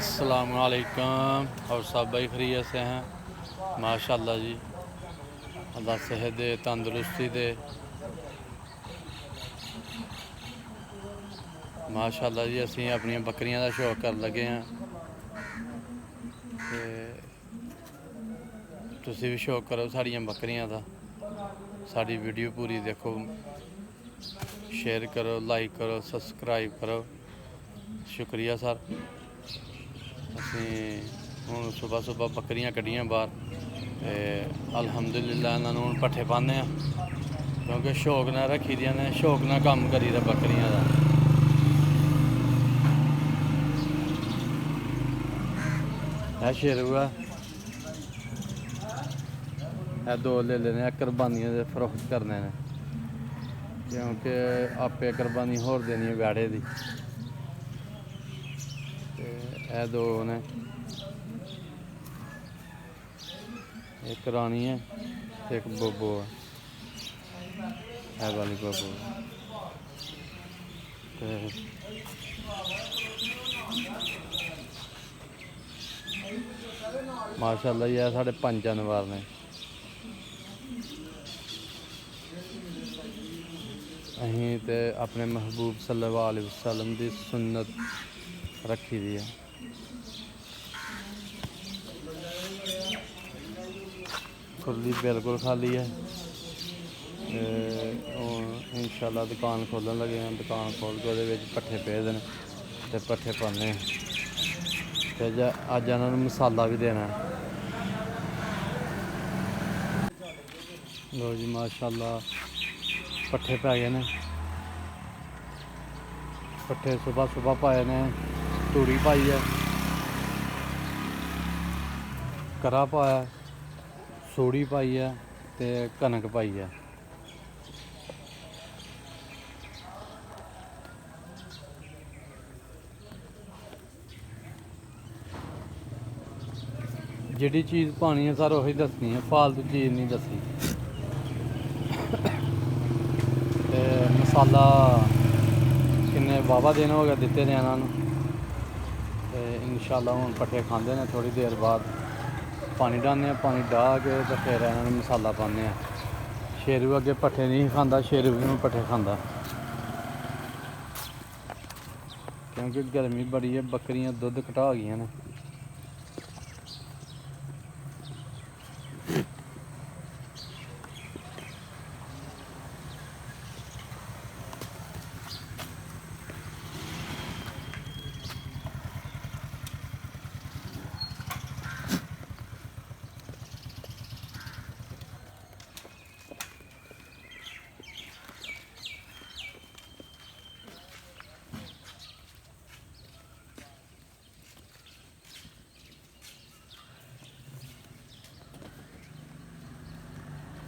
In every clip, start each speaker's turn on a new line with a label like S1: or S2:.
S1: अस्सलाम वालेकुम। और सब भाई खैरियत से हैं? माशाअल्लाह जी, अल्लाह सेहत दे, तंदुरुस्ती दे। माशाअल्लाह जी, असी अपनी बकरियां का शौक कर लगे हैं ते तुसी भी शौक करो साड़ियां बकरियां का। साड़ी वीडियो पूरी देखो, शेयर करो, लाइक करो, सबसक्राइब करो। शुक्रिया सर। असी हूँ सुबह सुबह बकरियां कड्डियां बाहर ते अलहमदुलिल्लाह इन्होंने हूँ पट्ठे पाने क्योंकि शौक न रखी दियां ने, शौक न कम करी दा बकरियां का। है शेरू है, दो ले लेने कुरबानियां दे फरोख्त करने ने क्योंकि आपे कुरबानी होर देनी है बैड़े दी। ए दो ने, एक रानी है एक बोबो है वाली बोबो। माशाअल्लाह ये साढ़े 5 जानवर ने। अहीं ते अपने महबूब सल्लल्लाहु अलैहि वसल्लम की सुन्नत रखी दी है। खुली बिल्कुल खाली है। इंशाल्लाह दुकान खोलन लगे हैं, दुकान खोल के वो पट्ठे पे देने ते पट्ठे पाने ते अज इन्होंने मसाला भी देना है। लो जी माशाल्लाह पट्ठे पै गए ने। पट्ठे सुबह सुबह पाए ने, तूड़ी पाई है, करा पाया, सूड़ी पाई है ते कनक पाई है। जिहड़ी चीज़ पानी है सर वही दसनी है, फालतू चीज़ नहीं दसी। मसाला किन्ने वाहवा दिन हो गए दिते ने इन्होंने। इंशाल्लाह हूँ पट्ठे खाते हैं, थोड़ी देर बाद पानी डालने, पानी डाह के तो फिर इन्होंने मसाला पाने। शेरू अगे पट्ठे नहीं खाता, शेरू भी पट्ठे खाता क्योंकि गर्मी बड़ी है, बकरियां दुध घटा गई ने।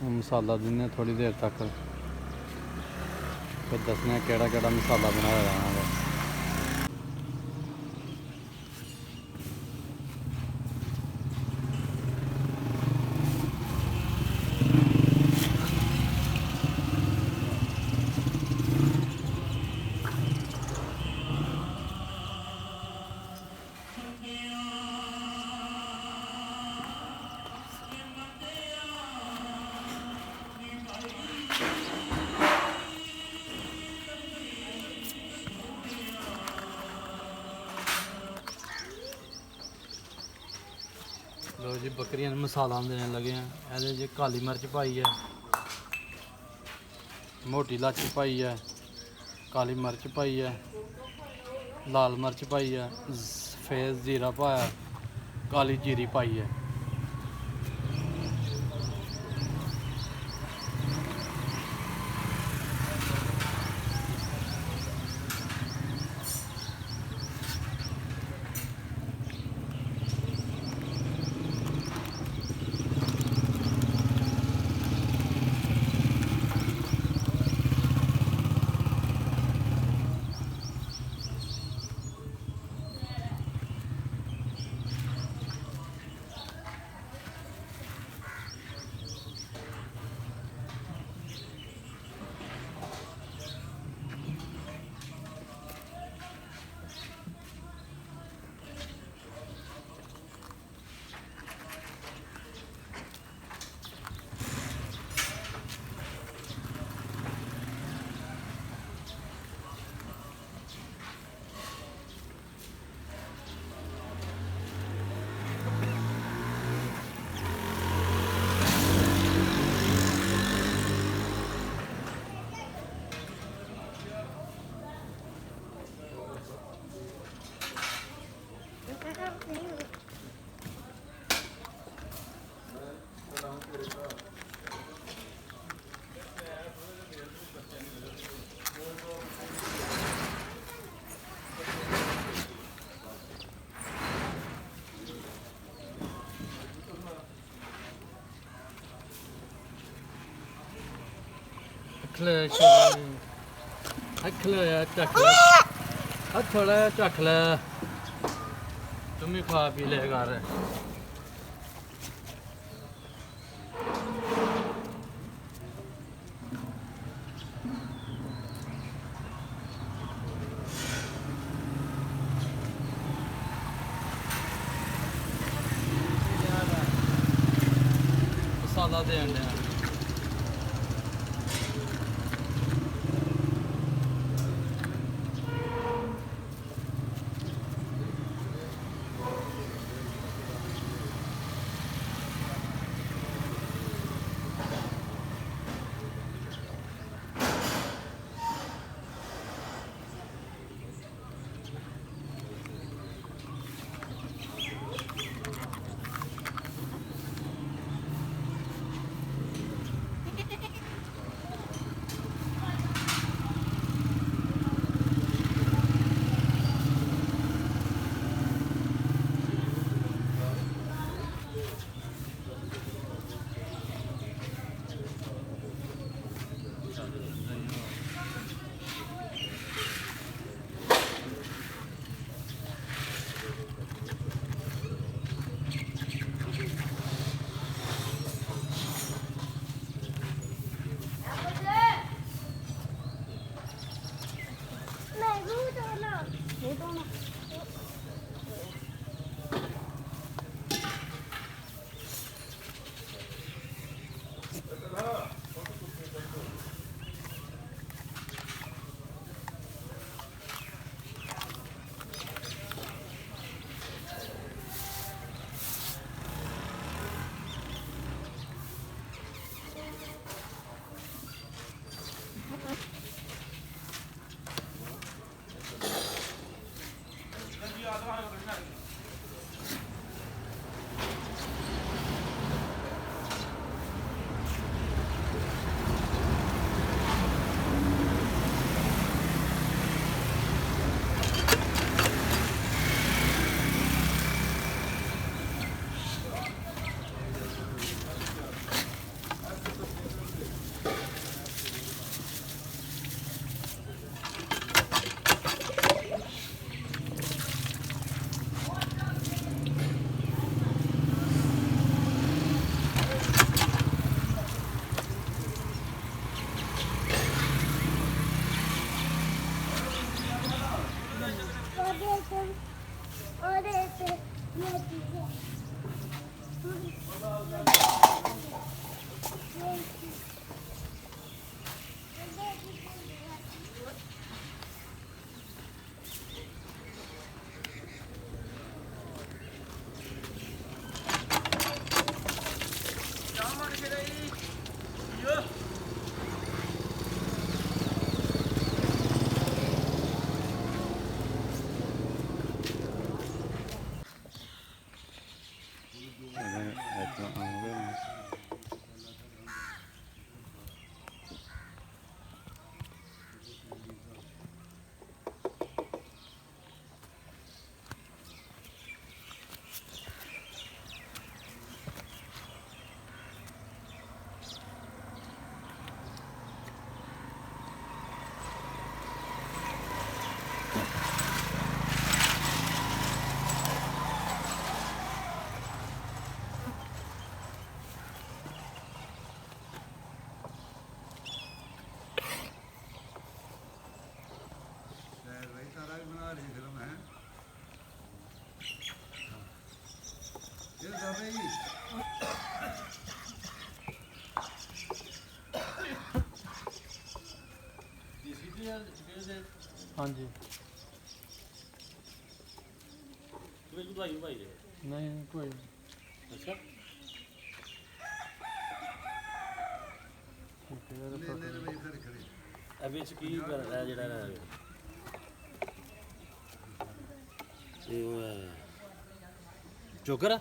S1: मसाला दिन्ने थोड़ी देर तक, फिर दसने केड़ा केड़ा मसाला बनाया जाना है। लो जी बकरियां मसाला देने लगे हैं। ये काली मिर्च पाई है, मोटी इलाची पाई है, काली मिर्च पाई है, लाल मिर्च पाई है, सफेद जीरा पाया, काली जीरी पाई है। ਰੱਖ ਲੈ ਚੱਲ ਰੱਖ ਲੈ ਚੱਕ ਲੈ ਹੱਥ ਲੈ ਚੱਕ ਲੈ ਤੂੰ ਵੀ ਖਾ ਪੀ ਲੈ ਘਰ ਮਸਾਲਾ ਦੇਣ ਡਿਆ ਹਾਂਜੀ
S2: ਕਿਵੇਂ ਭਾਈ ਭਾਈ
S1: ਨਹੀਂ ਕੋਈ
S2: ਅੱਛਾ ਅਬੇ ਚ ਕੀ ਕਰਦਾ ਜਿਹੜਾ ਇਹ ਚੋਕਰ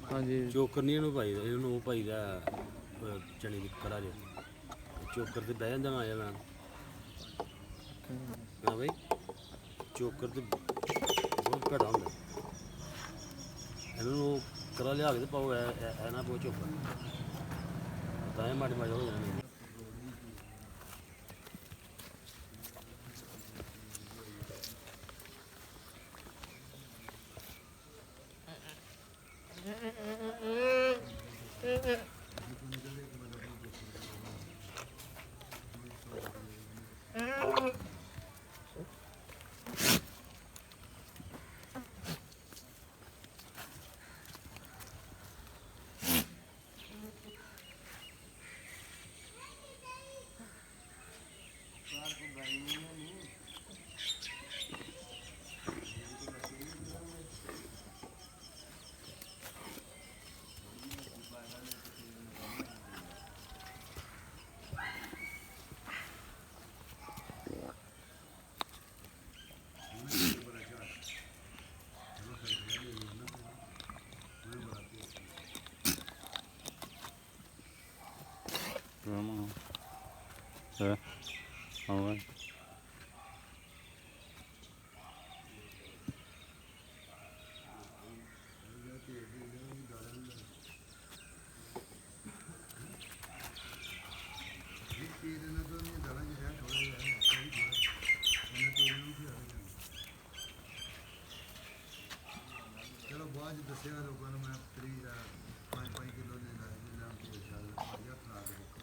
S1: ਹਾਂਜੀ
S2: ਚੋਕਰ ਨਹੀਂ ਇਹਨੂੰ ਭਾਈ ਇਹਨੂੰ ਭਾਈ ਦਾ ਚਣੀ ਦੀ ਕਰਾ ਜੇ ਚੋਕਰ ਤੇ ਬਹਿ ਜਾਂਦਾ ਮੈਂ ਜਾਣਾ ਹਾਂ ਭਾਈ ਚੋਕਰ ਤੇ ਬਹੁਤ ਘੜਾ ਹੁੰਦਾ ਇਹਨੂੰ ਕਰਾ ਲਿਆ ਕੇ ਤੇ ਪਾਓ ਐ ਨਾ ਪੋ ਚੋਕਰ ਤਾਂ ਇਹ ਮਾੜੀ ਮਾੜੀ ਹੋ ਜਾਣੀ
S1: Yeah. All right.
S3: ਚਲੋ ਬਾਅਦ ਚ ਦੱਸਿਆ ਲੋਕਾਂ ਨੂੰ ਮੈਂ ਫਰੀ ਦਾ 5 ਕਿਲੋ ਦੇ ਲੈ ਕੇ ਚੱਲ ਭਾਜਾ ਖਲਾ ਕੇ ਦੇਖੋ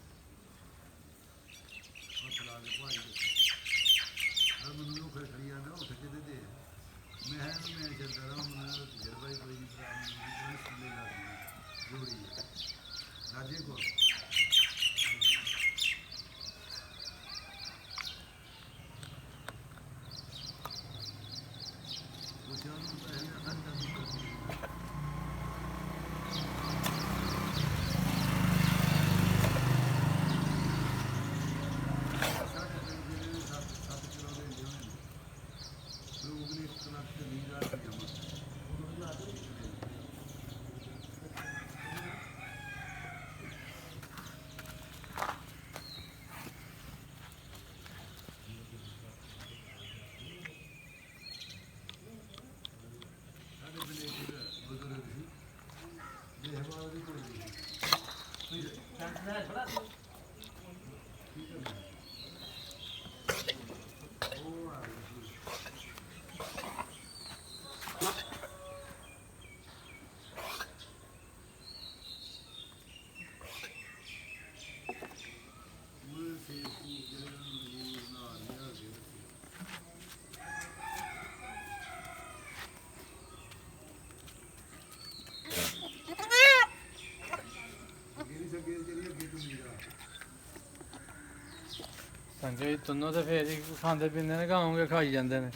S3: ਉਹ ਖਲਾ ਕੇ ਭਾਜੀ ਹਰ ਮੈਨੂੰ ਨੂੰ ਖੜੀ ਜਾਂਦਾ ਉੱਠ ਕੇ ਦੇ ਮੈਂ ਚੱਲਦਾ ਰਹਾ ਮੈਨੂੰ ਜਰਬਾਈ ਕੋਈ ਨਹੀਂ ਭਰਾ ਮੈਨੂੰ ਸੁਣੇ ਲੱਗਦੀ ਜੋੜੀ ਰਾਜੇ ਕੋ
S1: ਸੰਜੇ ਤੁੰਨੋ ਤੇ ਫੇਰ ਹੀ ਖਾਂਦੇ ਪੀਂਦੇ ਨੇ, ਖਾਓਗੇ ਖਾਈ ਜਾਂਦੇ ਨੇ।